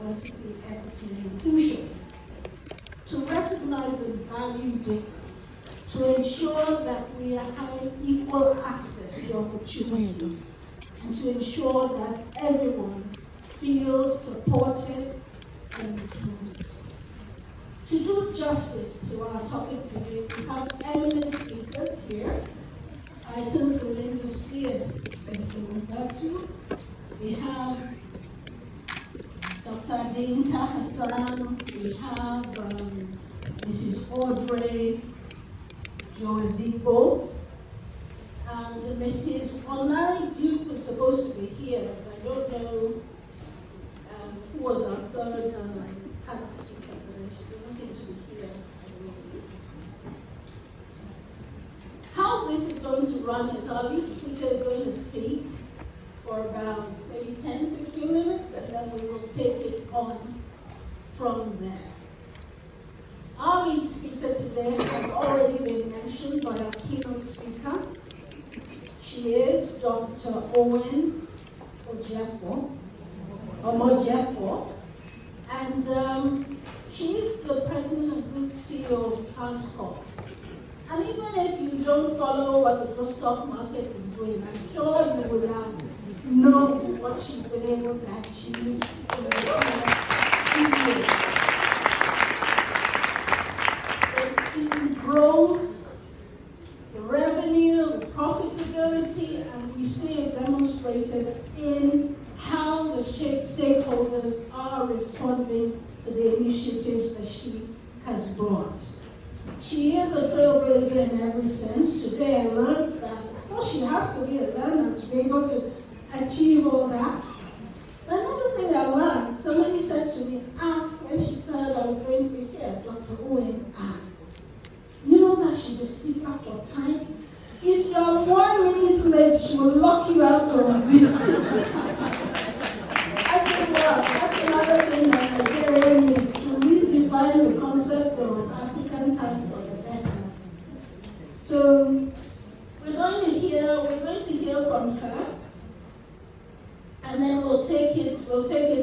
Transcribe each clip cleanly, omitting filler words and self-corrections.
diversity, equity, and inclusion, to recognize and value difference, to ensure that we are having equal access to opportunities, and to ensure that everyone feels supported and included. To do justice to our topic today, we have eminent speakers here. Items in the industry, as been referred to. We have Dr. Adinka Hassan, we have Mrs. Audrey Joazibo, and Mrs. Onari Duke was supposed to be here, but I don't know who was our third panel speaker, but she doesn't seem to be here. How this is going to run is our lead speaker is going to speak for about maybe 10-15 minutes, and then we will take it on from there. Our lead speaker today has already been mentioned by our keynote speaker. She is Dr. Owen Omogiafo, and she is the president and group CEO of Transcorp. And even if you don't follow what the stock market is doing, I'm sure you would have known what she's been able to achieve in the last 2 years. The growth, the revenue, the profitability, and we see it demonstrated in how the stakeholders are responding to the initiatives that she has brought. She is a trailblazer in every sense. Today I learned that, well, she has to be a learner to be able to achieve all that. But another thing I learned, somebody said to me, when she said I was going to be here, Dr. Owen, you know that she's a speaker for time? If you're 1 minute late, she will lock you out of the I said, well, that's another thing that Nigeria needs, to redefine the concept of African time for the better. So we're going to hear from her, and then we'll take it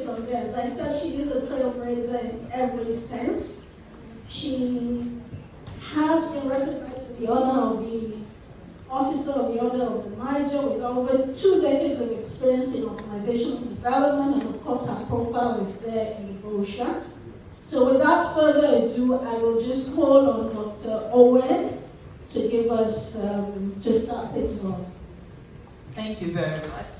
from there. As I said, she is a trailblazer in every sense. She has been recognized with the honor of the Officer of the Order of the Niger, with over 2 decades of experience in organizational development, and of course her profile is there in the brochure. So without further ado, I will just call on Dr. Owen to give us, to start things off. Thank you very much.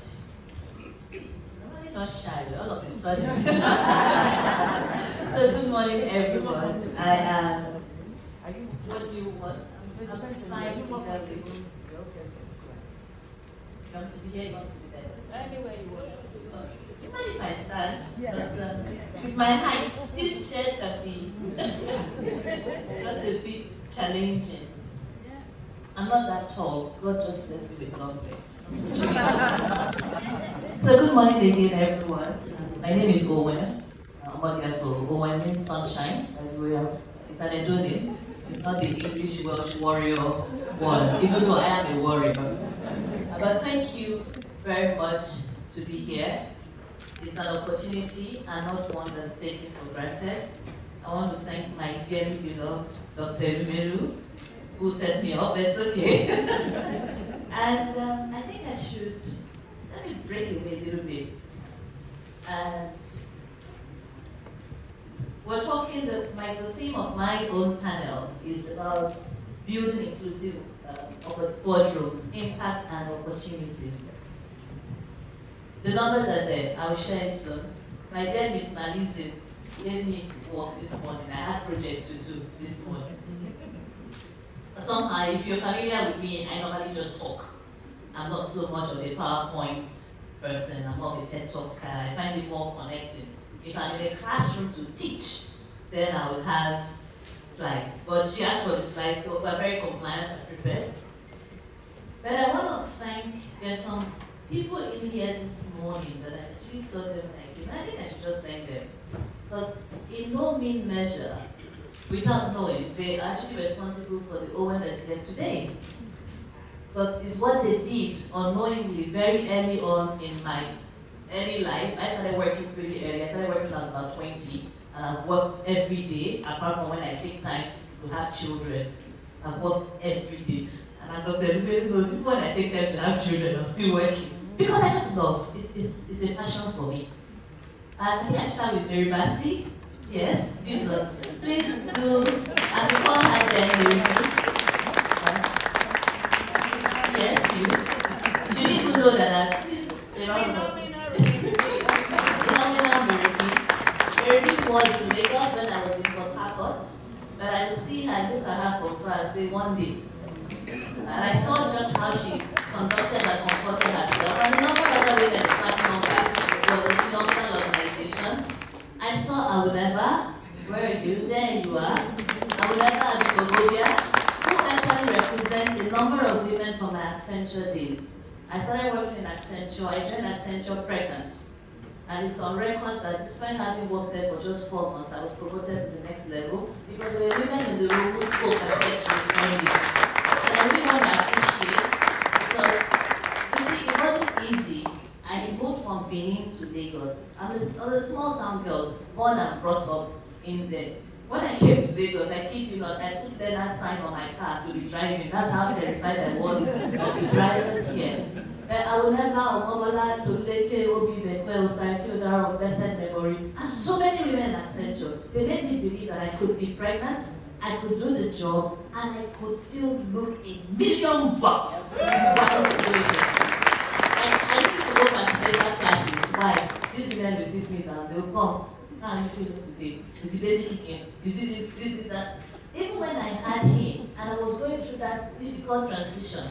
I'm not shy, all of a sudden. So good morning, everyone. I am, what do you want? I'm fine with everything. You want to be here, you want to be there. Anywhere you want. You mind if I stand? Yes. With my height, these chairs have been just a bit challenging. I'm not that tall. God just bless me with long legs. So good morning again, everyone. My name is Owen Omogiafo. Owen means sunshine. It's an endonym. It's not the English Welsh warrior one, even though I am a warrior. But thank you very much to be here. It's an opportunity and not one that's taken for granted. I want to thank my dearly beloved Dr. Elumeru, who set me up. It's okay. And I think I should, let me break away a little bit. And we're talking, the theme of my own panel is about building inclusive boardrooms, impact and opportunities. The numbers are there, I'll share it soon. My dear Miss Malize gave me work this morning. I had projects to do this morning. Somehow, if you're familiar with me, I normally just talk. I'm not so much of a PowerPoint person, I'm not a TED Talks guy. I find it more connecting. If I'm in a classroom to teach, then I would have slides. But she asked for the slides, so we're very compliant and prepared. But I want to thank, there's some people in here this morning that I actually saw them and I think I should just thank them. Because in no mean measure, without knowing, they're actually responsible for the Owen that's here today. Because it's what they did unknowingly very early on in my early life. I started working pretty early. I started working when I was about 20, and I've worked every day, apart from when I take time to have children. I've worked every day. And I thought everybody knows, even when I take time to have children, I'm still working. Because I just love it. It's a passion for me. And can I start with Mary Basti? Yes, Jesus. Please do, as we call her then, Mary Basti. Yes, you. You didn't even know that. Please, phenomenal Mary was in Lagos when I was in Port Harcourt. But I would see her, look at her from far and say, one day. And I saw just how she conducted and comforted herself. And a number of other women in Platinum Bank was a phenomenal organization. I saw I would never, where are you? There you are. I would never Omogiafo, who actually represents a number of women from my Accenture days. I started working in Accenture. I joined Accenture pregnant. And it's on record that despite having worked there for just 4 months, I was promoted to the next level because there were women in the room who spoke affectionately friendly. And I really want to appreciate because, you see, it wasn't easy. I moved from Benin to Lagos. I'm a small town girl, born and brought up in there. When I came to Lagos, I kid you not, I put that sign on my car to be driving. That's how terrified I was of the drivers here. I will never Omobola to Leke Obi Bekwe Society of blessed memory. And so many women in Accenture, they made me believe that I could be pregnant, I could do the job, and I could still look $1,000,000 while doing it. I used to go for antenatal classes. Why? These women will sit me down, they will come. How are you feeling today? Is the baby kicking? Is it this, is that? Even when I had him, and I was going through that difficult transition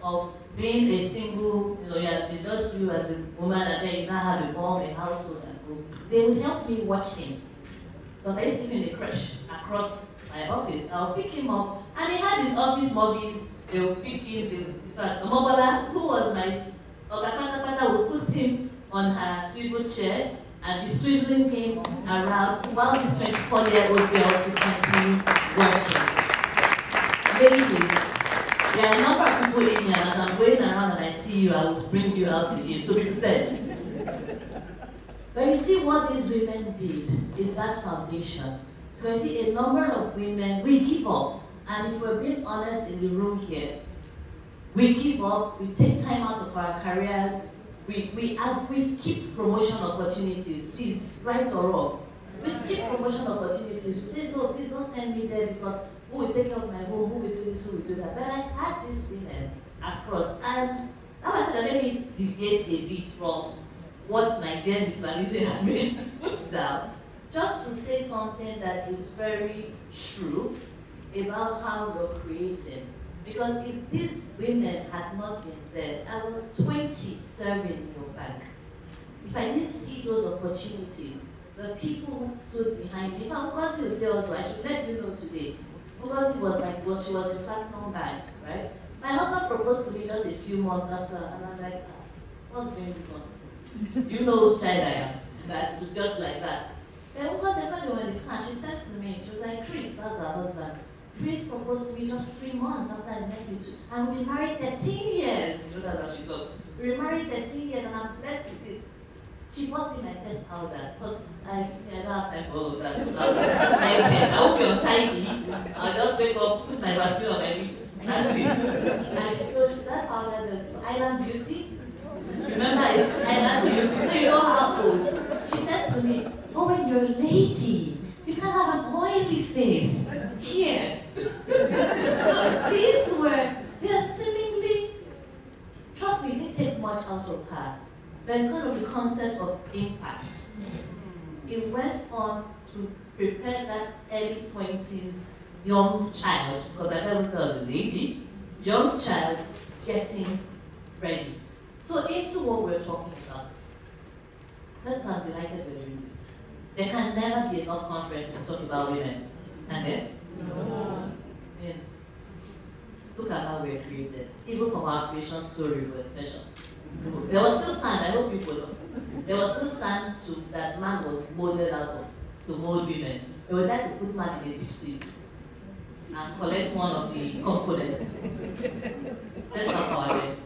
of being a single, it's just you as a woman, and then you now have a mom, a household, and go. They would help me watch him. Because I used to be in a crash across my office. I'll pick him up, and he had his office mobbies. They would pick him, in fact, Omobola, who was my Oga would put him on her swivel chair and be swiveling him around while this 24-year-old girl could continue working. Ladies, there are a number of people in here, and as I'm going around and I see you, I will bring you out again, so be prepared. But you see what these women did is that foundation. Because you see, a number of women, we give up. And if we're being honest in the room here, we give up, we take time out of our careers, we skip promotion opportunities, please, right or wrong. We skip promotion opportunities. We say, no, please don't send me there because who will take care of my home, who will do this, who will do that. But I had these women across. And now I said, let me deviate a bit from what my dear Miss Malise had been put down, just to say something that is very true about how we're creating. Because if these women had not been there, I was 20 serving in your bank. If I didn't see those opportunities, the people who stood behind me, if I was there also, I should let you know today, because she was in Platinum Bank, right? My husband proposed to me just a few months after, and I'm like, what's doing this one? You know whose child I am, that just like that. And because everybody went in the car, she said to me, she was like, Chris, that's her husband. Chris proposed to me just 3 months after I met you two. And we married 13 years. You know that's how she talks. We were married 13 years and I'm blessed with this. She bought me my first powder because I don't have time for all of that. I hope you're tidy. I'll just wake up, put my Vaseline on my lip. That's it. And she goes, that powder, the Island Beauty. Remember it's Island Beauty, so you know how old. She said to me, oh, when you're a lady, you can't have an oily face. Here. These were, they're seemingly, trust me, it didn't take much out of her. But because of the concept of impact, it went on to prepare that early 20s young child, because I never said I was a lady, young child getting ready. So into what we're talking about. That's why I'm delighted we're doing this. There can never be enough conferences to talk about women, can there? No. Yeah. Look at how we're created. Even from our creation story, we're special. There was still sand, I hope people know. There was still sand that man was molded out of to mold women. They was like to put man in a deep sea and collect one of the components. Let's talk about it.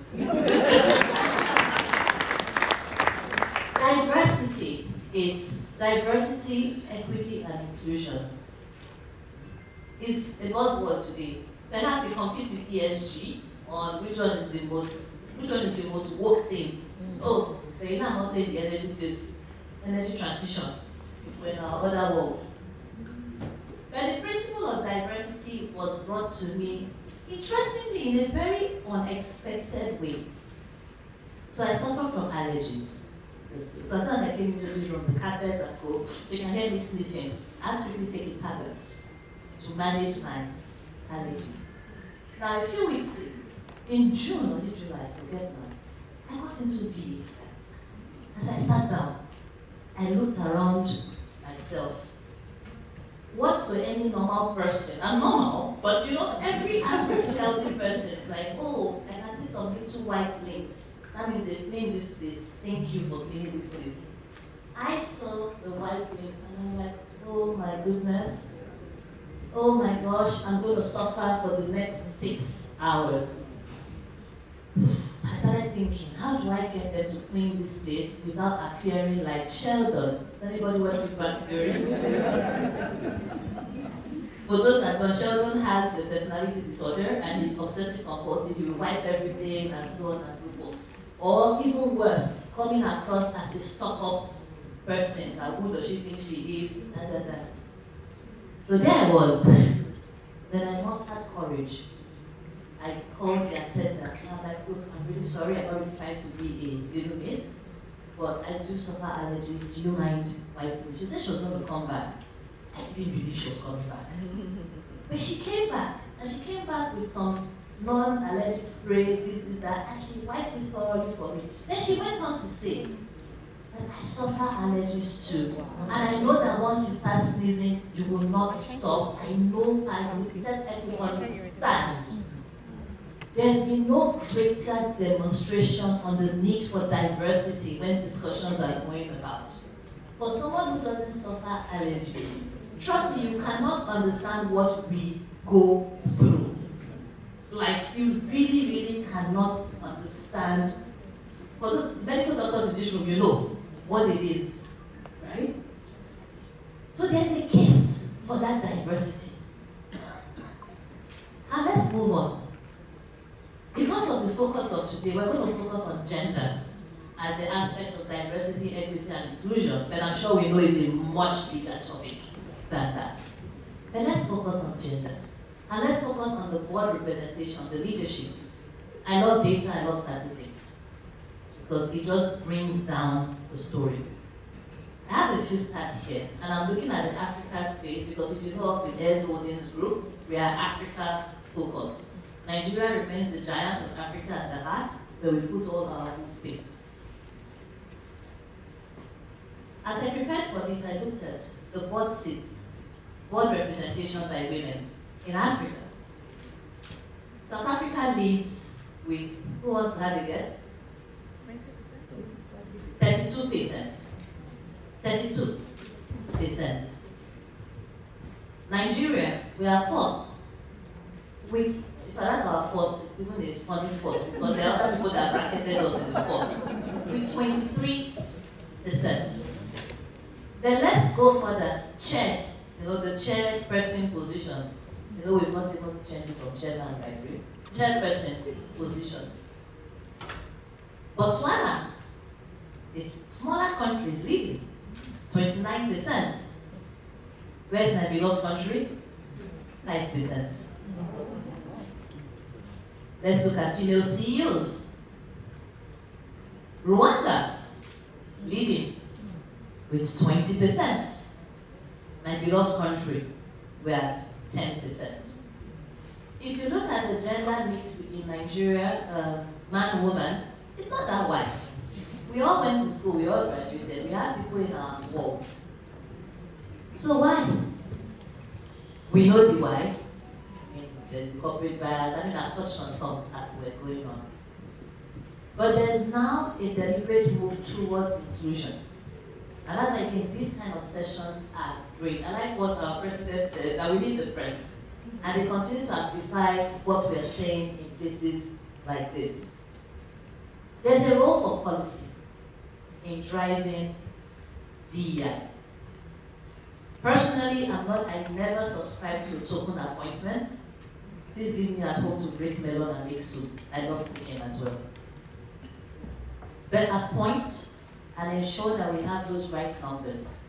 Diversity is diversity, equity, and inclusion. It's a buzzword today. Perhaps they compete with ESG on which one is the most woke thing. Oh, so you know I'm also in the energy space, energy transition. We're in our other world. But the principle of diversity was brought to me, interestingly, in a very unexpected way. So I suffer from allergies. So as soon as I came into this room, the carpet are cold. You can hear me sniffing. I had to really take a tablet to manage my allergies. Now, a few weeks in June, was it July? I forget now. I got into belief that as I sat down, I looked around myself. What to any normal person? I'm normal, but you know, every average healthy person is like, oh, I can see some little white links. That means they cleaned this place. Thank you for cleaning this place. I saw the white links and I'm like, oh my goodness. Oh my gosh, I'm going to suffer for the next 6 hours. I started thinking, how do I get them to clean this place without appearing like Sheldon? Does anybody watch Big Bang Theory? For those that know, Sheldon has the personality disorder and he's obsessive compulsive. He will wipe everything and so on and so forth. Or even worse, coming across as a stuck-up person. Like, who does she think she is? Da, da, da. So there I was. Then I mustered courage. I called the attendant and I'm like, look, I'm really sorry, I'm not really trying to be a little miss, but I do suffer allergies. Do you mind wiping me? She said she was going to come back. I didn't believe she was coming back. But she came back, and she came back with some non-allergic spray, this, that, and she wiped it thoroughly for me. Then she went on to say that I suffer allergies too. And I know that once you start sneezing, you will not stop. I know, I will tell everyone to stand. There's been no greater demonstration on the need for diversity when discussions are going about. For someone who doesn't suffer allergies, trust me, you cannot understand what we go through. Like, you really, really cannot understand. For the medical doctors in this room, you know what it is, right? So there's a case for that diversity. And let's move on. Because of the focus of today, we're going to focus on gender as the aspect of diversity, equity, and inclusion, but I'm sure we know it's a much bigger topic than that. But let's focus on gender. And let's focus on the board representation, the leadership. I love data, I love statistics, because it just brings down the story. I have a few stats here, and I'm looking at the Africa space, because if you know us with Ez Holdings Group, we are Africa focused. Nigeria remains the giant of Africa at the heart, where we put all our in space. As I prepared for this, I looked at the board seats, board representation by women in Africa. South Africa leads with, who wants to have a guess? 32%. 32%. Nigeria, we are fourth. With, if I like our fourth, it's even a funny fourth, because there are other people that bracketed us in the fourth. With 23%. Then let's go for the chair, the chairperson position. We've not even changed it from chairman by the way. Chairperson position. Botswana, a smaller country, is leading, 29%. Where's my beloved country? 5%. Let's look at female CEOs. Rwanda, leading with 20%. My beloved country, we're at 10%. If you look at the gender mix in Nigeria, man and woman, it's not that wide. We all went to school, we all graduated, we have people in our world. So why? We know the why. There's the corporate bias. I I've touched on some as we're going on. But there's now a deliberate move towards inclusion. And that's why I think these kind of sessions are great. I like what our president said, that we need the press. And they continue to amplify what we're saying in places like this. There's a role for policy. in driving DEI. Personally, I never subscribe to token appointments. Please leave me at home to break melon and make soup. I love cooking as well. But appoint and ensure that we have those right numbers.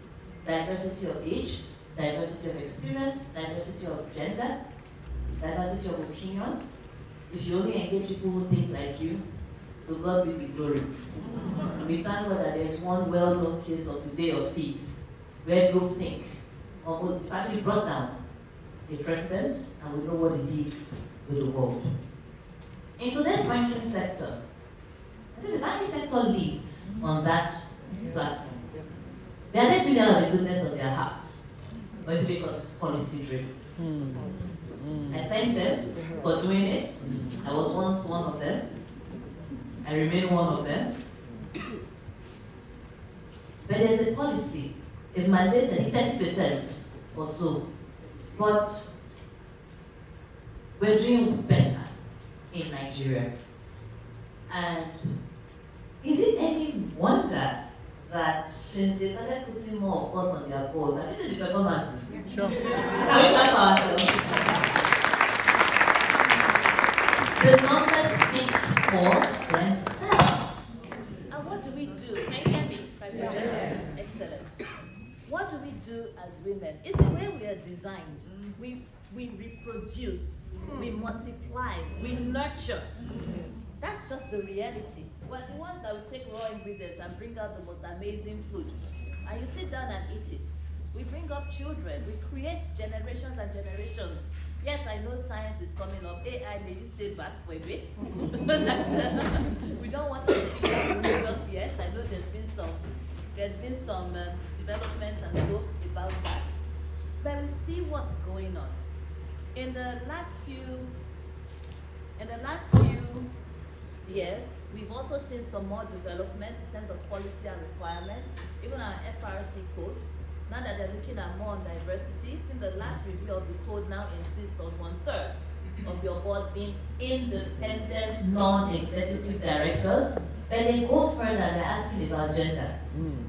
Diversity of age, diversity of experience, diversity of gender, diversity of opinions. If you only engage people who think like you, to God be the glory. We thank God that there's one well-known case of the Day of Peace, where groupthink almost actually brought down the president, and we know what he did with the world. In today's banking sector, I think the banking sector leads on that platform. They are not doing out of the goodness of their hearts, but it's because it's policy driven. I thank them for doing it. I was once one of them. I remain one of them. But there's a policy, they've mandated 30% or so. But we're doing better in Nigeria. And is it any wonder that since they started putting more of us on their boards, and this is the performances. Sure. Can we clap ourselves? The numbers speak for themselves. And what do we do? Can you hear me? Yes. Excellent. What do we do as women? It's the way we are designed. We reproduce, we multiply, we nurture. That's just the reality. We're the ones that will take raw ingredients and bring out the most amazing food. And you sit down and eat it. We bring up children. We create generations and generations. Yes, I know science is coming up. AI, may you stay back for a bit? We don't want to figure out just yet. I know there's been some developments and so about that. But we see what's going on. In the last few years, we've also seen some more developments in terms of policy and requirements, even our FRC code. Now that they're looking at more on diversity, I think the last review of the code now insists on 1/3 of your board being independent, non-executive directors, but they go further, they're asking about gender.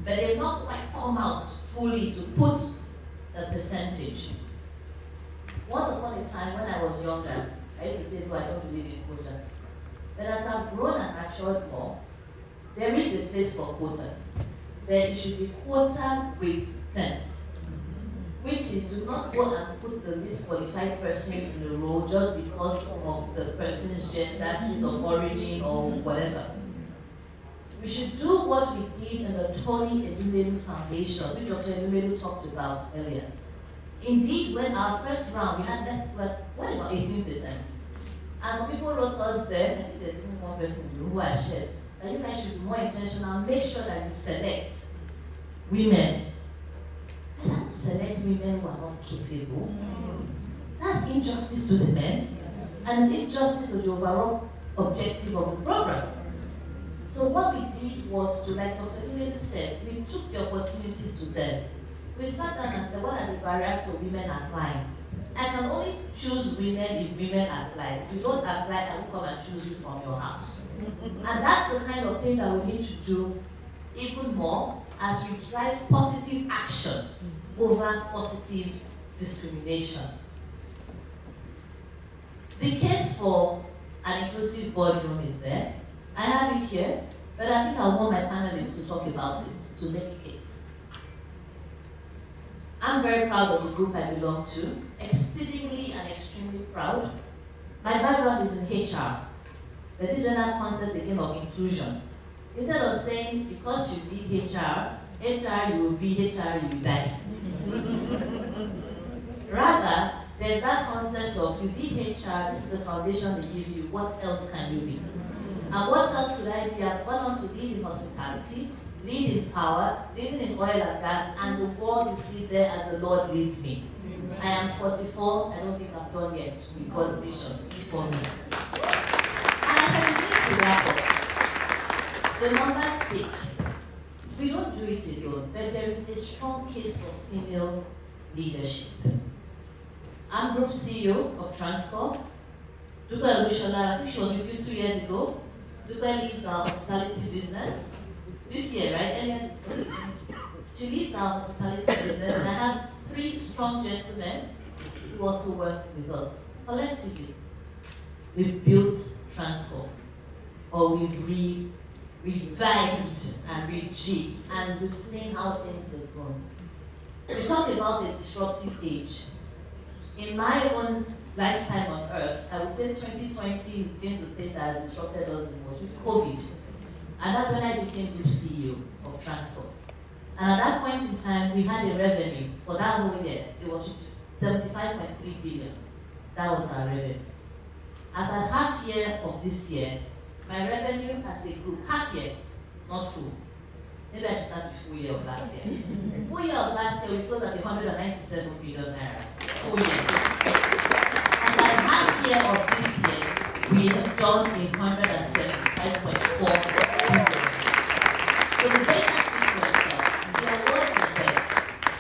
But they've not quite come out fully to put a percentage. Once upon a time when I was younger, I used to say, no, I don't believe in quota. But as I've grown and matured more, there is a place for quota. But it should be quota with sense. Which is, do not go and put the least qualified person in the role just because of the person's gender, state of origin, or whatever. We should do what we did in the Tony Elumelu Foundation, which Dr. Elumelu talked about earlier. Indeed, when our first round, we had about 18%. And some people wrote us there, I think there's even one person in the room who has shared, that you guys should be more intentional, make sure that you select women. And not select women who are not capable. That's injustice to the men, and it's injustice to the overall objective of the program. So what we did was to, like Dr. Elumelu said, we took the opportunities to them. We sat down and said, what are the barriers to women applying? I can only choose women if women apply. If you don't apply, I will come and choose you from your house. And that's the kind of thing that we need to do even more as we drive positive action over positive discrimination. The case for an inclusive boardroom is there. I have it here, but I think I want my panelists to talk about it, to make a case. I'm very proud of the group I belong to, exceedingly and extremely proud. My background is in HR, but this is another concept again of inclusion. Instead of saying, because you did HR, you will be HR, you will die. Rather, there's that concept of, you did HR, this is the foundation that gives you, what else can you be? And what else could I be? I've gone on to lead in hospitality, lead in power, leading in oil and gas, and the world is still there as the Lord leads me. I am 44, I don't think I'm done yet with God's vision for me. And as I begin to wrap up, the numbers speak. We don't do it alone, but there is a strong case for female leadership. I'm Group CEO of Transcorp. Dupe Olushola, I think she was with you 2 years ago. Dupe leads our hospitality business. this year, right? Earlier this year. She leads our hospitality business, and I have 3 strong gentlemen who also work with us. Collectively, we've built transport, or we've revived and rejigged, and we've seen how things have grown. We talk about a disruptive age. In my own lifetime on earth, I would say 2020 has been the thing that has disrupted us the most with COVID. And that's when I became group CEO of transport. And at that point in time, we had a revenue for that whole year. It was 75.3 billion. That was our revenue. As at half year of this year, my revenue as a group, half year, not full. Maybe I should start with full year of last year. Full year of last year, we closed at 197 billion naira. Full year. As at half year of this year, we have done 175.4 billion. So the data speaks for itself. The awards are there.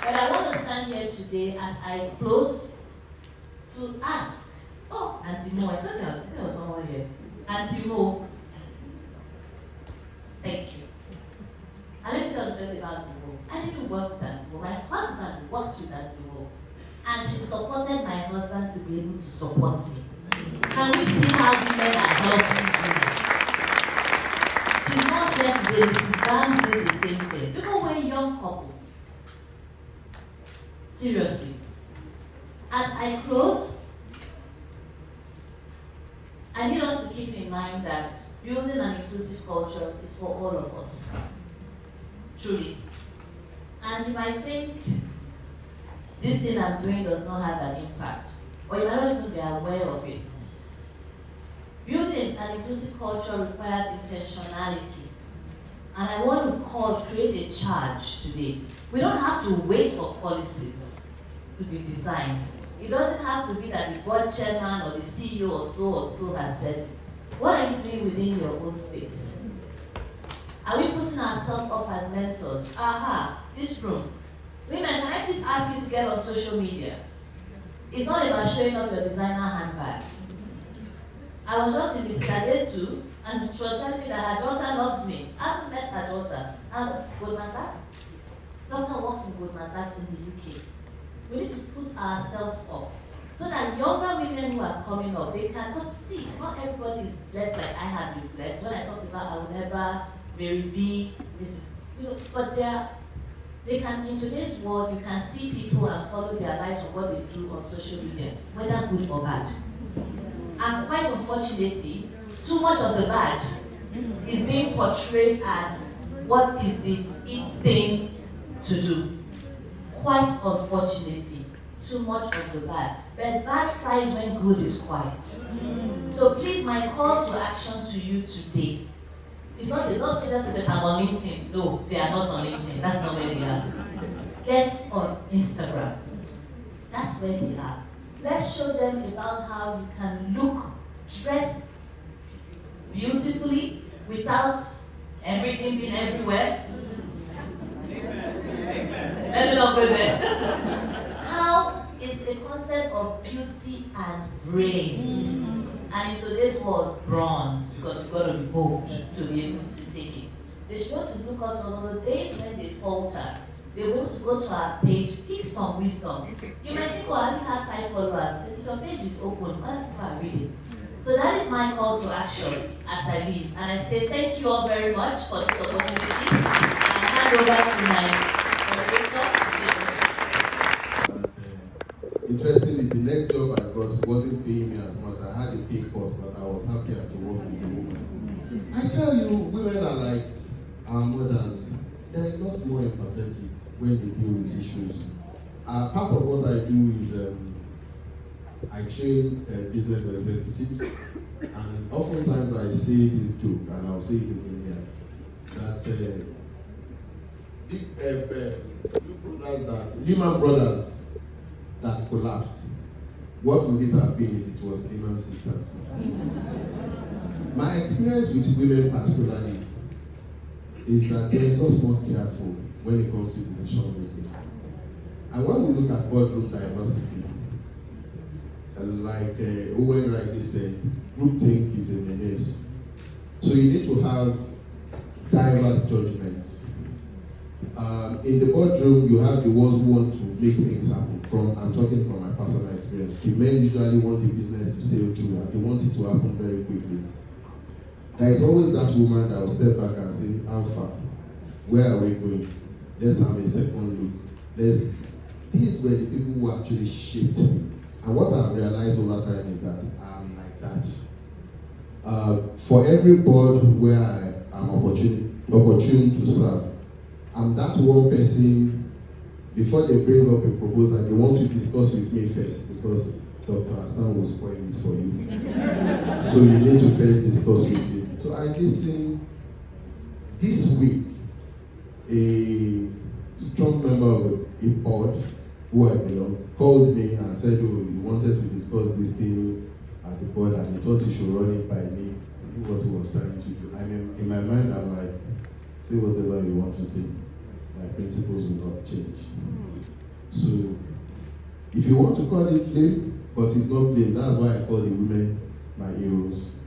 But I want to stand here today as I close to ask, Auntie Mo, I thought there was someone here. Auntie Mo, thank you. And let me tell you just about Auntie Mo. I didn't work with Auntie Mo. My husband worked with Auntie Mo. And she supported my husband to be able to support me. Can we see how women are helping you? She's not here today. Mrs. Brown did the same thing. Because we're a young couple. Seriously. As I close, I need us to keep in mind that building an inclusive culture is for all of us. Truly. And you might think this thing I'm doing does not have an impact, or you might not even be aware of it. Building an inclusive culture requires intentionality. And I want to create a charge today. We don't have to wait for policies to be designed. It doesn't have to be that the board chairman or the CEO or so has said it. What are you doing within your own space? Are we putting ourselves up as mentors? This room. Women, can I please ask you to get on social media? It's not about showing off your designer handbags. I was just with Mrs. Adetu, and she was telling me that her daughter loves me. I haven't met her daughter. Goldman Sachs? Daughter works in Goldman Sachs in the UK. We need to put ourselves up so that younger women who are coming up, they can, because see, not everybody is blessed like I have been blessed. When I talk about I will never, Mary B, Mrs. But they can, in today's world, you can see people and follow their lives from what they do on social media, whether good or bad. And quite unfortunately, too much of the bad is being portrayed as what is the it thing to do. Quite unfortunately, too much of the bad. But bad cries when good is quiet. So please, my call to action to you today. It's not the not just that I'm on LinkedIn. No, they are not on LinkedIn. That's not where they are. Get on Instagram. That's where they are. Let's show them about how you can look, dress beautifully without everything being everywhere. Let me not go there. How is the concept of beauty and brains? And in today's world, bronze, because you've got to be bold to be able to take it. They should want to look at us on the days when they falter. They want to go to our page, pick some wisdom. You might think, I only have 5 followers. But if your page is open, other people are reading. So that is my call to action as I leave. And I say thank you all very much for this opportunity. And I hand over to my moderator. Interestingly, the next job I got wasn't paying me as much. I had a pay cut, but I was happier to work with a woman. I tell you, women are like our mothers. They're a lot more empathetic when they deal with issues. Part of what I do is I train business executives, and oftentimes I say this joke, and I'll say it again here, that Lehman Brothers that collapsed, what would it have been if it was Lehman Sisters? My experience with women particularly is that they're a lot more careful when it comes to decision making. And when we look at boardroom diversity, like Owen rightly said, groupthink is a menace. So you need to have diverse judgment. In the boardroom, you have the ones who want to make things happen. I'm talking from my personal experience. The men usually want the business to sail through and they want it to happen very quickly. There is always that woman that will step back and say, Alpha, where are we going? Let's have a second look. These were the people who actually shaped me. And what I've realized over time is that I'm like that. For every board where I am opportune to serve, I'm that one person. Before they bring up a proposal, they want to discuss with me first because Dr. Hassan will spoil it for you. So you need to first discuss with him. So I listen. This week, a strong member of a board who I belong called me and said, oh, you wanted to discuss this thing at the board and he thought he should run it by me. I knew what he was trying to do. In my mind, I'm like, say whatever you want to say. My principles will not change. So, if you want to call it blame, but it's not blame, that's why I call the women my heroes.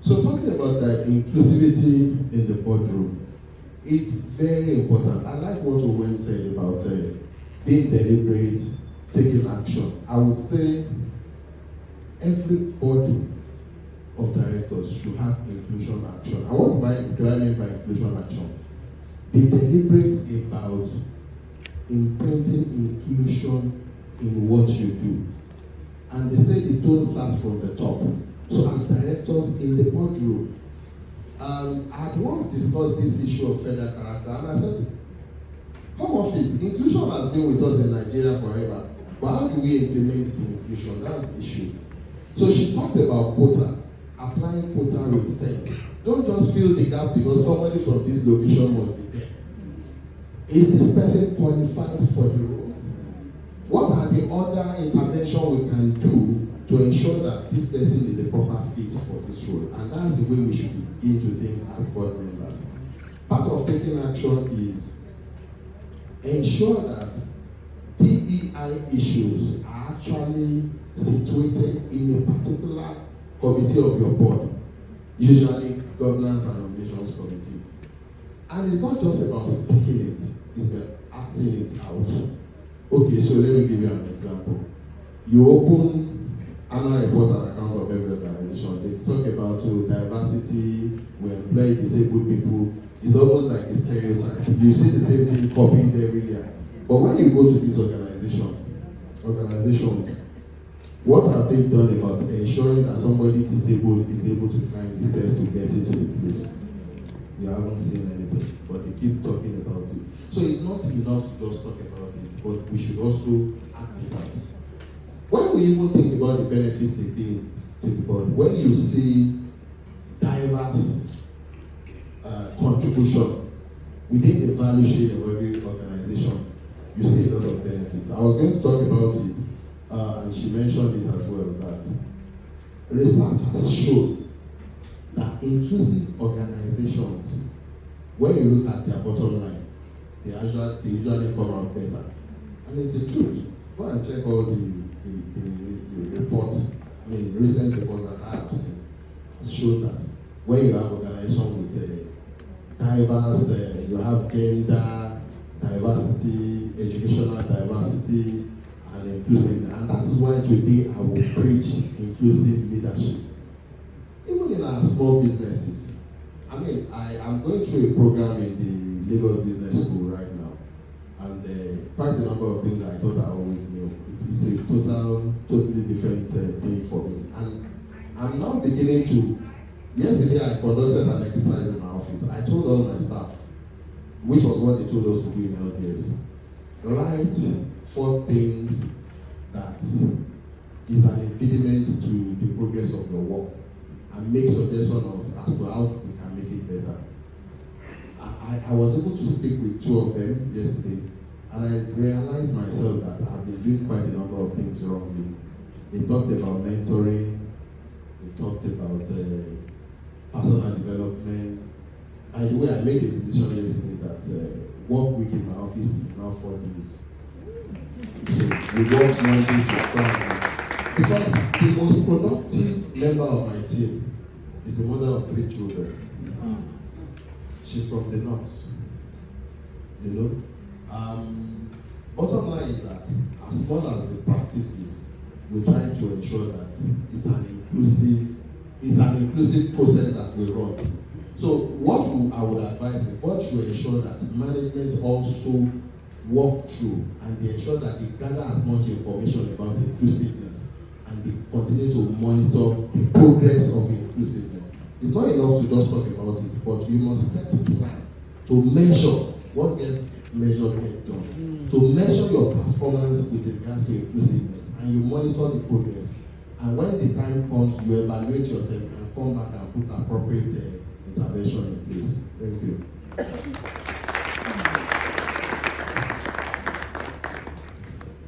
So, talking about that inclusivity in the boardroom, it's very important. I like what Owen said about being deliberate, taking action. I would say every board of directors should have inclusion action. And what do I mean by inclusion action? Be deliberate about imprinting inclusion in what you do. And they say the tone starts from the top. So as directors in the boardroom, I had once discussed this issue of federal character, and I said, come off it. Inclusion has been with us in Nigeria forever. But how do we implement the inclusion? That's the issue. So she talked about quota, applying quota with sense. Don't just fill the gap because somebody from this location must be there. Is this person qualified for the role? What are the other interventions we can do to ensure that this person is a proper fit for this role? And that's the way we should begin to think as board members. Part of taking action is ensure that DEI issues are actually situated in a particular committee of your board, usually governance and nominations committee. And it's not just about speaking it, it's about acting it out. Okay, so let me give you an example. You open annual report and account of every organization. They talk about diversity, we employ disabled people. It's almost like a stereotype. You see the same thing copied every year. But when you go to this organizations, what have they done about ensuring that somebody disabled is able to climb the stairs to get into the place? You haven't seen anything, but they keep talking about it. So it's not enough to just talk about it, but we should also act it out. When we even think about the benefits they bring to the board, when you see diverse contribution within the value chain of every organization, you see a lot of benefits. I was going to talk about it, and she mentioned it as well, that research has shown that inclusive organizations, when you look at their bottom line, they usually come out better. And it's the truth. Go and check all the reports, recent reports that I have seen. It shows that when you have organization with diverse, you have gender diversity, educational diversity, and inclusiveness. And that is why today I will preach inclusive leadership. Even in our small businesses. I am going through a program in the Lagos Business School right now. And quite a number of things that I thought I always knew. It's a totally different thing for me. And I'm now beginning to, yesterday I conducted an exercise in my office. I told all my staff, which was what they told us to do in LPS, write 4 things that is an impediment to the progress of your work and make suggestions as to how we can make it better. I was able to speak with 2 of them yesterday, and I realized myself that I've been doing quite a number of things wrongly. They talked about mentoring, they talked about personal development. By the way, I made a decision yesterday that work week in my office is now 4 days. So we work Monday to Friday. Because the most productive member of my team is the mother of 3 children. she's from the north. You know? Bottom line is that as small as the practice is, we try to ensure that it's an inclusive process that we run. So what I would advise is what should ensure that management also walk through and they ensure that they gather as much information about inclusiveness and they continue to monitor the progress of inclusiveness. It's not enough to just talk about it, but you must set a plan to measure what gets measured get done. To measure your performance with regards to inclusiveness and you monitor the progress. And when the time comes, you evaluate yourself and come back and put appropriate intervention in place. Thank you.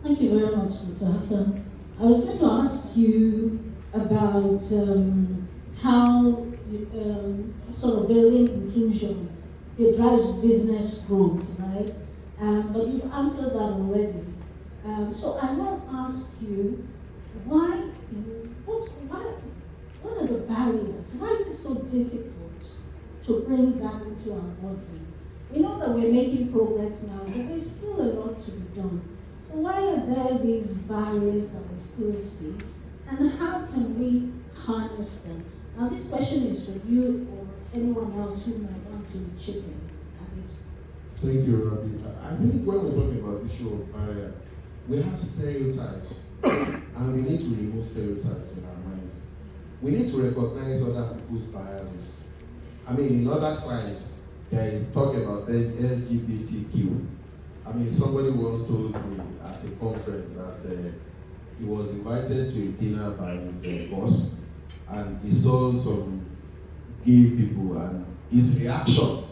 Thank you very much, Dr. Hassan. I was going to ask you about how sort of building inclusion, it drives business growth, right? But you've answered that already. So I want to ask you, what are the barriers? Why is it so difficult to bring that into our boardroom? We know that we're making progress now, but there's still a lot to be done. So why are there these barriers that we still see? And how can we harness them? Now this question is for you or anyone else who might want to chip in. Thank you, Rabi. I think when we're talking about the issue of barrier, we have stereotypes, and we need to remove stereotypes in our minds. We need to recognize other people's biases. I mean, in other climes, there is talk about the LGBTQ. I mean, somebody once told me at a conference that he was invited to a dinner by his boss, and he saw some gay people, and his reaction,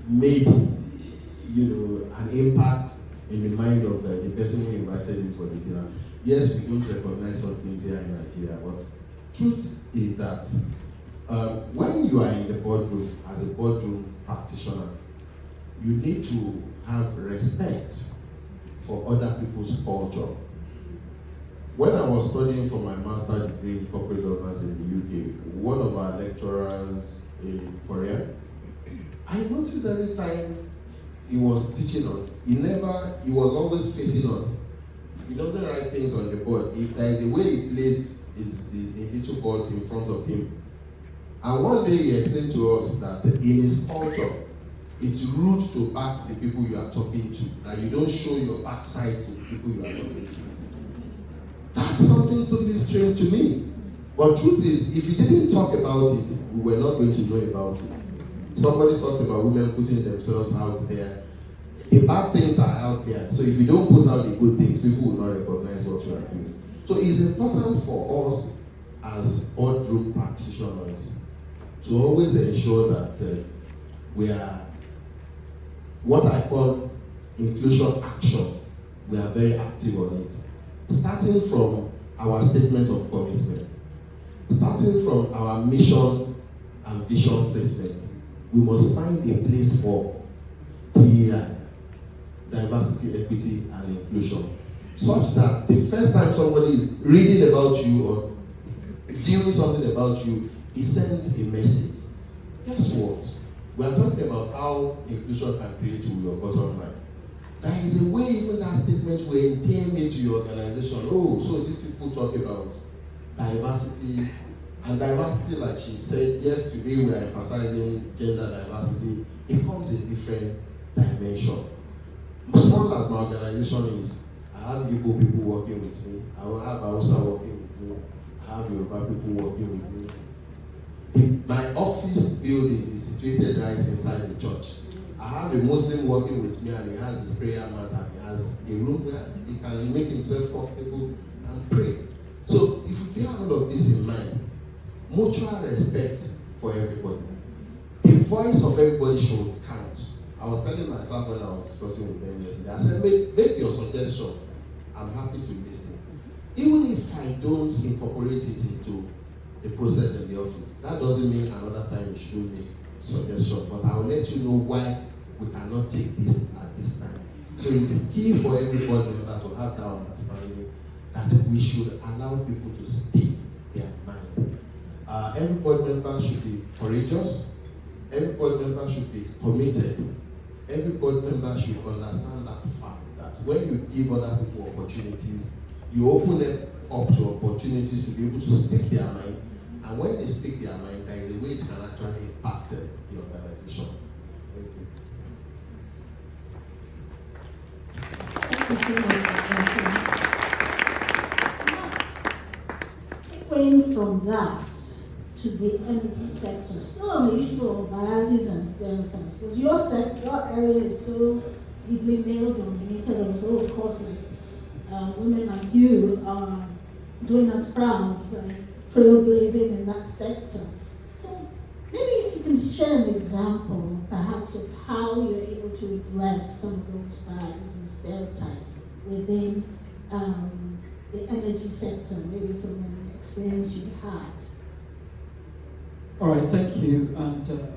made an impact in the mind of the person who invited him for the dinner. Yes, we don't recognize some things here in Nigeria, but truth is that when you are in the boardroom as a boardroom practitioner, you need to have respect for other people's culture. When I was studying for my master's degree in corporate governance in the UK, one of our lecturers in Korea, I noticed every time he was teaching us, he was always facing us. He doesn't write things on the board. There is a way he placed his little board in front of him. And one day he explained to us that in his culture, it's rude to back the people you are talking to, that you don't show your backside to the people you are talking to. That's something totally strange to me. But truth is, if you didn't talk about it, we were not going to know about it. Somebody talked about women putting themselves out there. The bad things are out there. So if you don't put out the good things, people will not recognize what you are doing. So it's important for us as boardroom practitioners to always ensure that we are what I call inclusion action. We are very active on it. Starting from our statement of commitment, starting from our mission and vision statement, we must find a place for DEI, diversity, equity, and inclusion, such that the first time somebody is reading about you or viewing something about you, he sends a message. Guess what? We are talking about how inclusion can create your bottom line. There is a way even that statement will entail into your organization. Oh, so these people talk about diversity, and diversity, like she said, yes, today we are emphasizing gender diversity. It comes in different dimension. As small as my organization is, I have Igbo people working with me, I will have Hausa working with me, I have Yoruba people working with me. My office building is situated right inside the church. I have a Muslim working with me, and he has his prayer mat, and he has a room where he can make himself comfortable and pray. So if you bear all of this in mind, mutual respect for everybody. The voice of everybody should count. I was telling myself when I was discussing with them yesterday, I said, make your suggestion. I'm happy to listen. Even if I don't incorporate it into the process in the office, that doesn't mean another time you should make suggestion, but I will let you know why we cannot take this at this time. So it's key for everybody to have that understanding that we should allow people to speak their mind. Every board member should be courageous. every board member should be committed. Every board member should understand that fact that when you give other people opportunities, you open them up to opportunities to be able to speak their mind. And when they speak their mind, there is a way it can actually impact the organization. Going from that to the energy sector, still on the issue of biases and stereotypes, because your area is so deeply male dominated, and so of course women like you are doing us proud, like trailblazing in that sector. So maybe if you can share an example, perhaps, of how you're able to address some of those biases and stereotypes within the energy sector, maybe from an experience you had. All right, thank you, and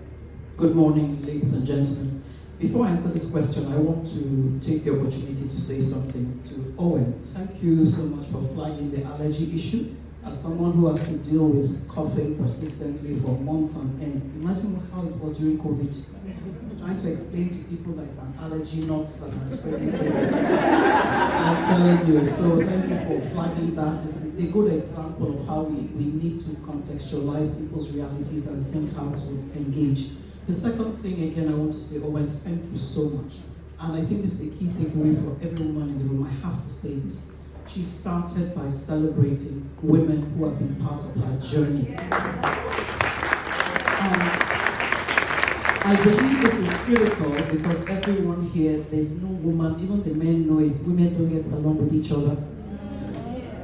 good morning, ladies and gentlemen. Before I answer this question, I want to take the opportunity to say something to Owen. Thank you so much for flagging the allergy issue. As someone who has to deal with coughing persistently for months on end, imagine how it was during COVID. Trying to explain to people that it's an allergy, not that I'm spreading COVID. I'm telling you, so thank you for flagging that. It's a good example of how we need to contextualize people's realities and think how to engage. The second thing, again, I want to say, Owen, thank you so much. And I think this is a key takeaway for every woman in the room. I have to say this. She started by celebrating women who have been part of her journey. And I believe this is critical because everyone here, there's no woman, even the men know it, women don't get along with each other.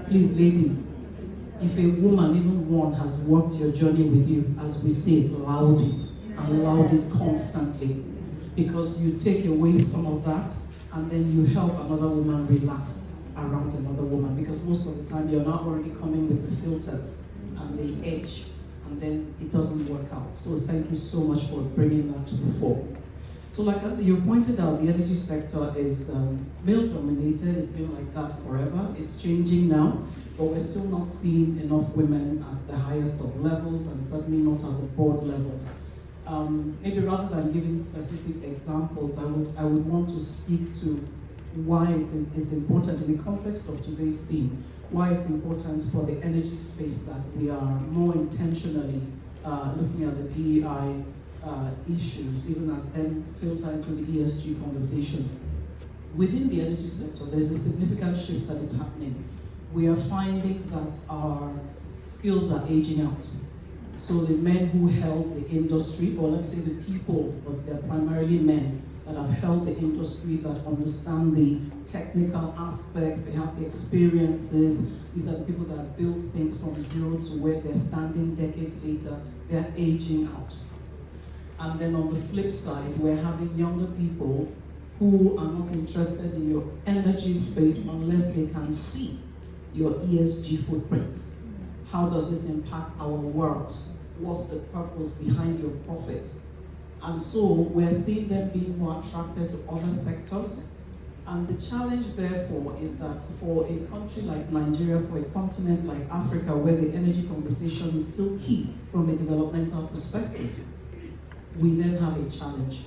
Please, ladies, if a woman, even one, has walked your journey with you, as we say, loud it, and loud it constantly. Because you take away some of that, and then you help another woman relax around another woman, because most of the time you're not already coming with the filters and the edge, and then it doesn't work out. So thank you so much for bringing that to the fore. So like you pointed out, the energy sector is male dominated. It's been like that forever. It's changing now, but we're still not seeing enough women at the highest of levels, and certainly not at the board levels. Maybe rather than giving specific examples, I would want to speak to why it's important in the context of today's theme, why it's important for the energy space that we are more intentionally looking at the DEI issues, even as then filter into the ESG conversation. Within the energy sector, there's a significant shift that is happening. We are finding that our skills are aging out. So the men who held the industry, or let me say the people, but they're primarily men, that have held the industry, that understand the technical aspects, they have the experiences. These are the people that have built things from zero to where they're standing decades later. They're aging out. And then on the flip side, we're having younger people who are not interested in your energy space unless they can see your ESG footprints. How does this impact our world? What's the purpose behind your profit? And so we're seeing them being more attracted to other sectors. And the challenge, therefore, is that for a country like Nigeria, for a continent like Africa, where the energy conversation is still key from a developmental perspective, we then have a challenge.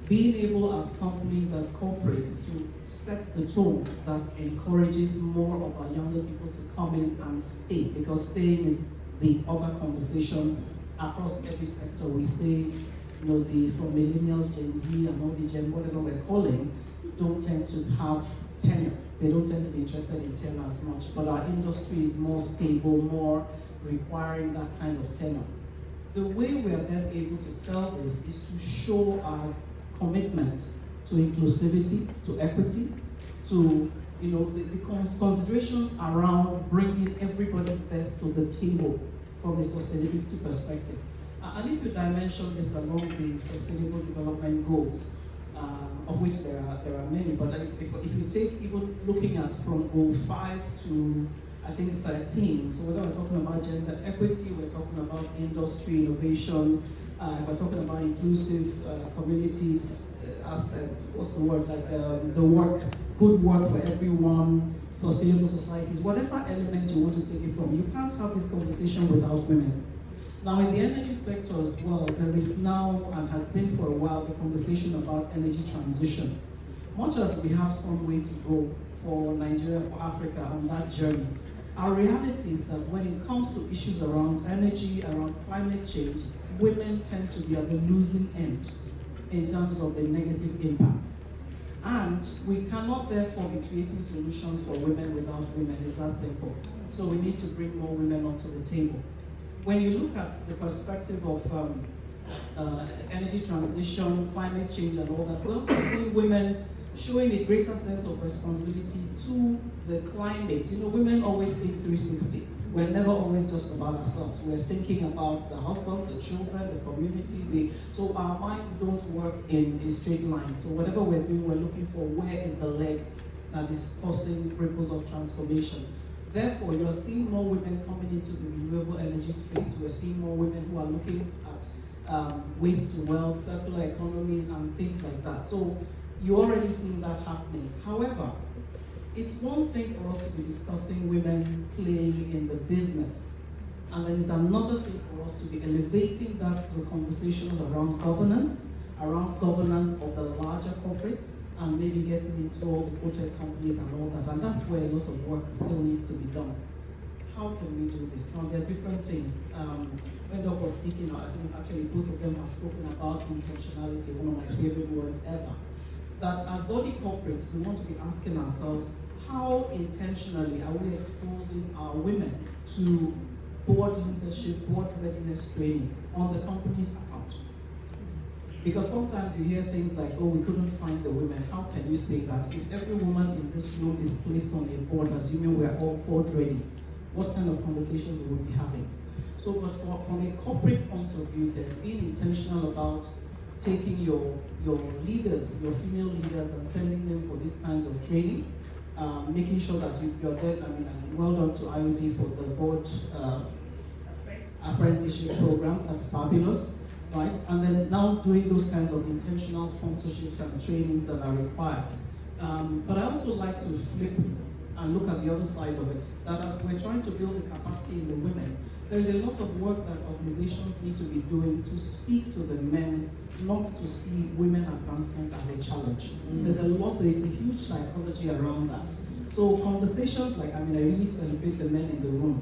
Being able as companies, as corporates, to set the tone that encourages more of our younger people to come in and stay, because staying is the other conversation across every sector. We say, from millennials, Gen Z, and all the Gen, whatever we're calling, don't tend to have tenure. They don't tend to be interested in tenure as much, but our industry is more stable, more requiring that kind of tenure. The way we are then able to sell this is to show our commitment to inclusivity, to equity, to the considerations around bringing everybody's best to the table from a sustainability perspective. And if you dimension this along the Sustainable Development Goals, of which there are many, but if you take even looking at from goal 5 to I think 13, so whether we're talking about gender equity, we're talking about industry innovation, we're talking about inclusive communities, what's the word, the work, good work for everyone, sustainable societies, whatever element you want to take it from, you can't have this conversation without women. Now, in the energy sector as well, there is now, and has been for a while, the conversation about energy transition. Much as we have some way to go for Nigeria, for Africa on that journey, our reality is that when it comes to issues around energy, around climate change, women tend to be at the losing end in terms of the negative impacts. And we cannot therefore be creating solutions for women without women. It's that simple. So we need to bring more women onto the table. When you look at the perspective of energy transition, climate change and all that, we also see women showing a greater sense of responsibility to the climate. You know, women always think 360. We're never always just about ourselves. We're thinking about the husbands, the children, the community. So our minds don't work in a straight line. So whatever we're doing, we're looking for where is the leg that is causing ripples of transformation. Therefore, you're seeing more women coming into the renewable energy space. We're seeing more women who are looking at waste to wealth, circular economies, and things like that. So you're already seeing that happening. However, it's one thing for us to be discussing women playing in the business, and then it's another thing for us to be elevating that to the conversations around governance of the larger corporates, and maybe getting into all the quoted companies and all that. And that's where a lot of work still needs to be done. How can we do this? Now, there are different things. When Doc was speaking, I think actually both of them have spoken about intentionality, one of my favorite words ever. That as body corporates, we want to be asking ourselves, how intentionally are we exposing our women to board leadership, board readiness training on the company's account? Because sometimes you hear things like, oh, we couldn't find the women. How can you say that? If every woman in this room is placed on a board, assuming we're all board ready, what kind of conversations we would be having? So, but from a corporate point of view, then being intentional about taking your leaders, your female leaders, and sending them for these kinds of training, making sure that you're there. I mean, well done to IOD for the board apprenticeship program. That's fabulous. Right? And then now doing those kinds of intentional sponsorships and trainings that are required. But I also like to flip and look at the other side of it, that as we're trying to build the capacity in the women, there is a lot of work that organizations need to be doing to speak to the men, not to see women advancement as a challenge. There's a huge psychology around that. So conversations like, I really celebrate the men in the room,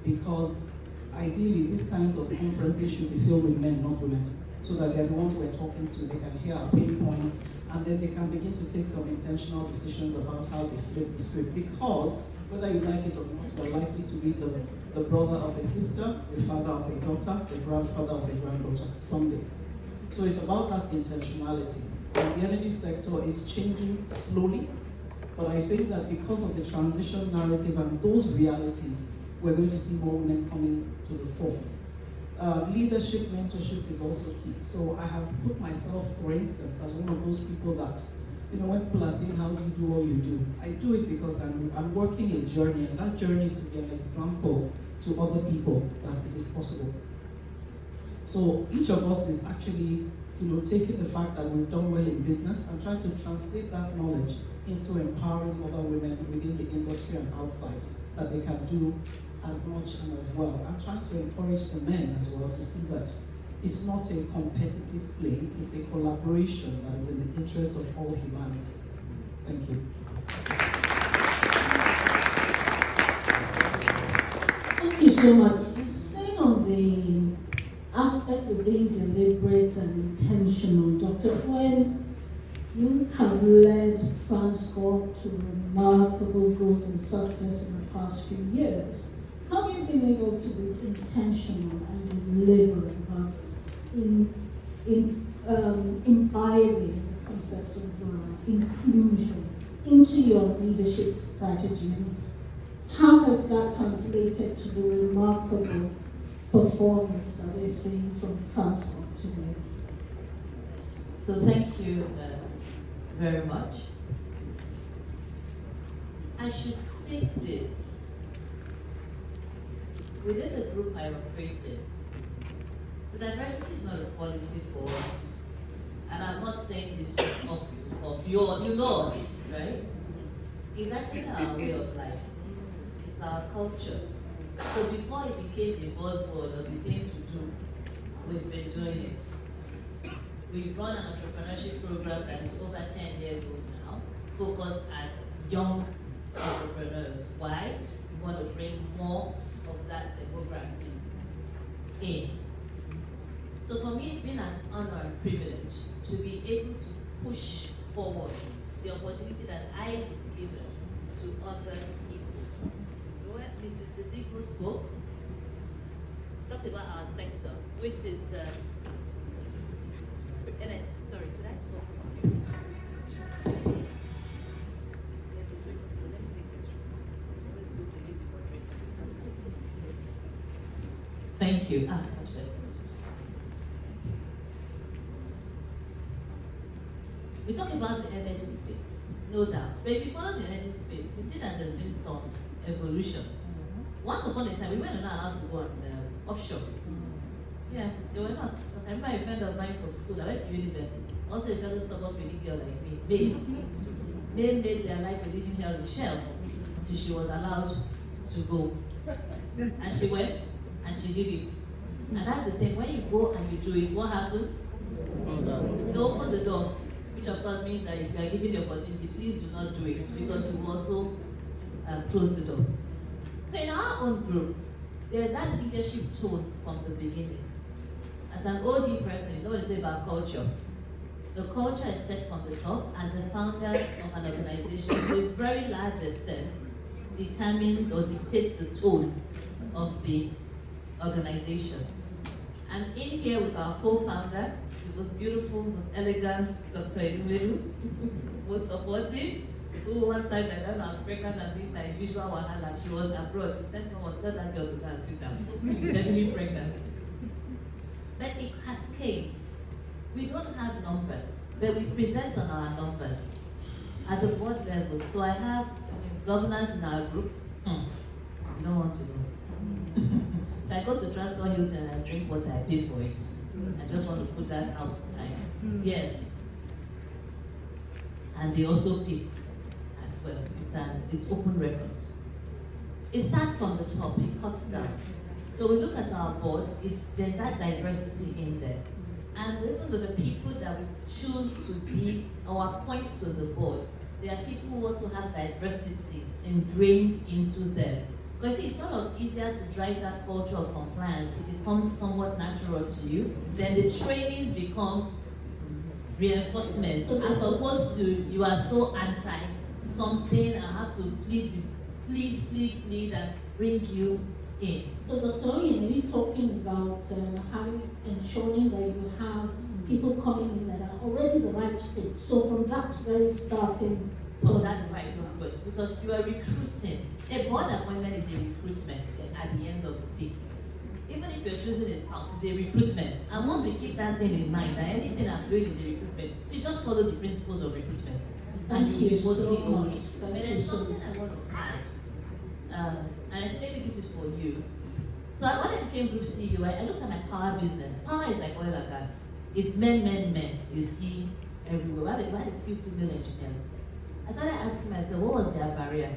because ideally, these kinds of conferences should be filled with men, not women, so that they're the ones we're talking to, they can hear our pain points, and then they can begin to take some intentional decisions about how they flip the script. Because, whether you like it or not, you're likely to be the brother of a sister, the father of a daughter, the grandfather of a granddaughter someday. So it's about that intentionality. And the energy sector is changing slowly, but I think that because of the transition narrative and those realities, we're going to see more women coming to the fore. Leadership, mentorship is also key. So I have put myself, for instance, as one of those people that, when people are saying, how do you do all you do? I do it because I'm working a journey, and that journey is to be an example to other people that it is possible. So each of us is actually, taking the fact that we've done well in business and trying to translate that knowledge into empowering other women within the industry and outside, that they can do as much and as well. I'm trying to encourage the men as well to see that it's not a competitive play, it's a collaboration that is in the interest of all humanity. Thank you. Thank you so much. Staying on the aspect of being deliberate and intentional, Dr. Owen, you have led Transcorp to remarkable growth and success in the past few years. How have you been able to be intentional and deliberate about imbibing the concept of inclusion into your leadership strategy? How has that translated to the remarkable performance that we're seeing from Transcorp today? So thank you very much. I should state this. Within the group I operate in, so diversity is not a policy for us. And I'm not saying this just off the cuff. You know us, right? It's actually our way of life. It's our culture. So before it became a buzzword or the thing to do, we've been doing it. We've run an entrepreneurship program that is over 10 years old now, focused at young entrepreneurs. Why? We want to bring more of that demography in. So for me, it's been an honor and privilege to be able to push forward the opportunity that I was given to other people. So when Mrs. Sisiko spoke, she talked about our sector, which is sorry, could I stop? Thank you. Much better. We talk about the energy space, no doubt. But if you follow the energy space, you see that there's been some evolution. Once upon a time, we were not allowed to go on offshore. Yeah, they were not. I remember a friend of mine from school, I went to university. Also a very stubborn pretty girl like me, May made their life a living hell in Shell until she was allowed to go. And she went, and she did it. And that's the thing, when you go and you do it, what happens? You open the door, which of course means that if you are given the opportunity, please do not do it, because you also close the door. So in our own group, there's that leadership tone from the beginning. As an OD person, you know what it is about culture. The culture is set from the top, and the founder of an organization, to a very large extent, determines or dictates the tone of the organization. And in here with our co-founder, it was beautiful, was elegant, Dr. Edwin, was supportive, who one time I was pregnant and doing my usual wahala. She was abroad. She sent someone, tell that girl to go and sit down. She's definitely pregnant. But it cascades. We don't have numbers, but we present on our numbers at the board level. So I have governors in our group. You don't want to know. If I go to Transfer Hilton and drink water, I pay for it. I just want to put that outside. Yes. And they also pay as well. It's open records. It starts from the top, it cuts down. So we look at our board, there's that diversity in there. And even though the people that we choose to be our points to the board, there are people who also have diversity ingrained into them. Because it's sort of easier to drive that culture of compliance. It becomes somewhat natural to you. Then the trainings become reinforcement, as opposed to you are so anti something and have to plead and bring you in. So Dr. Oyen, are you talking about how ensuring that you have people coming in that are already the right fit? So from that very starting From that right, good, because you are recruiting. A board appointment is a recruitment at the end of the day. Even if you're choosing a spouse, it's a recruitment. And once we keep that thing in mind, that anything I'm doing is a recruitment, you just follow the principles of recruitment. Thank you so much. But there's something I want to add, and I think maybe this is for you. So when I became group CEO, I looked at my power business. Power is like oil and gas. It's men. You see everywhere. We had a few female engineers. I started asking myself, what was their barrier?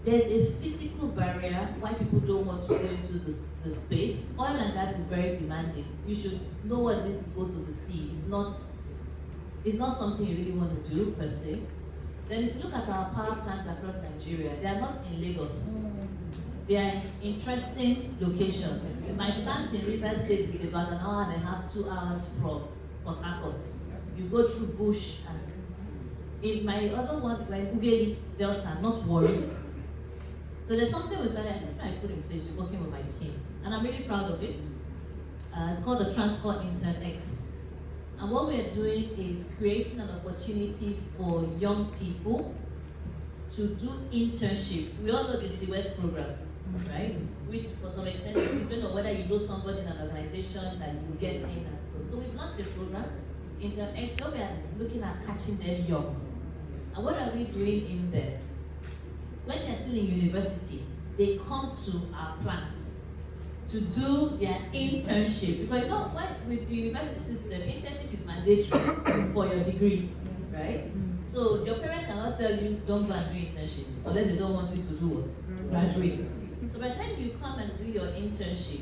There's a physical barrier why people don't want to go into the space. Oil and gas is very demanding. You should know what it is to go to the sea. It's not something you really want to do per se. Then if you look at our power plants across Nigeria, they are not in Lagos. They are in interesting locations. My plant in Rivers State is about an hour and a half, 2 hours from Port Harcourt. You go through bush, and in my other one, like Ugeli Delta, not worried. So there's something we started, I put in place, working with my team. And I'm really proud of it. It's called the Transport Intern X. And what we're doing is creating an opportunity for young people to do internship. We all know the CWES program, right? Which for some extent, depending on whether you know somebody in an organization that you get in. So we've launched a program, Intern X, where we are looking at catching them young. And what are we doing in there? When they're still in university, they come to our plants to do their internship. Because you know, with the university system, internship is mandatory for your degree, right? So your parents cannot tell you, don't go and do internship, unless they don't want you to do what? Graduate. So by the time you come and do your internship,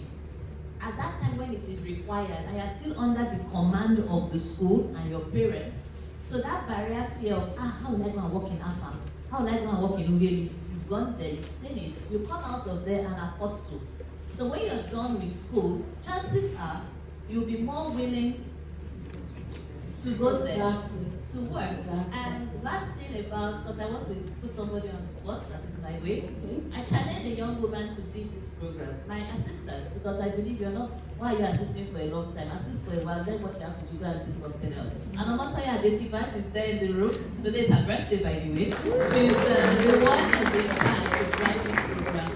at that time when it is required, and you're still under the command of the school and your parents, so that barrier fear of, how will I go and work in AFAM? How will I go and work in Uveli? You've gone there, you've seen it. You come out of there an apostle. So when you're done with school, chances are you'll be more willing to go there to work. And last thing about, because I want to put somebody on the spot, that is my way. I challenge a young woman to lead this program. My assistant, because I believe you're not, why are you assisting for a long time? Assist for a while, then what you have to do, go and do something else. And Omotoya Adetiba, she's there in the room. Today's her birthday, by the way. She's the one that they tried to drive this program.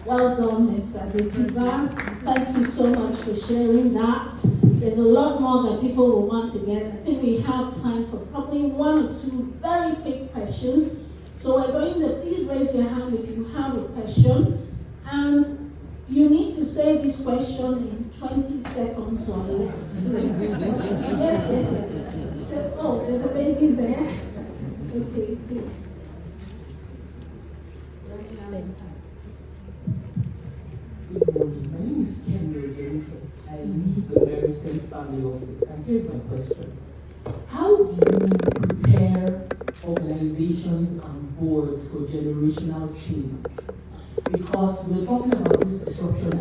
Well done, Ms. Adetiba. Thank you so much for sharing that. There's a lot more that people will want to get. I think we have time for probably one or two very quick questions. So we're going to, please raise your hand if you have a question. And you need to say this question in 20 seconds or less. Yes. So, oh, there's a lady there. Okay, please. Good morning. My name is Kemi Ojerike. I lead the Meristem Family Office. And here's my question. How do you prepare organizations and boards for generational change? Because we're talking about this disruption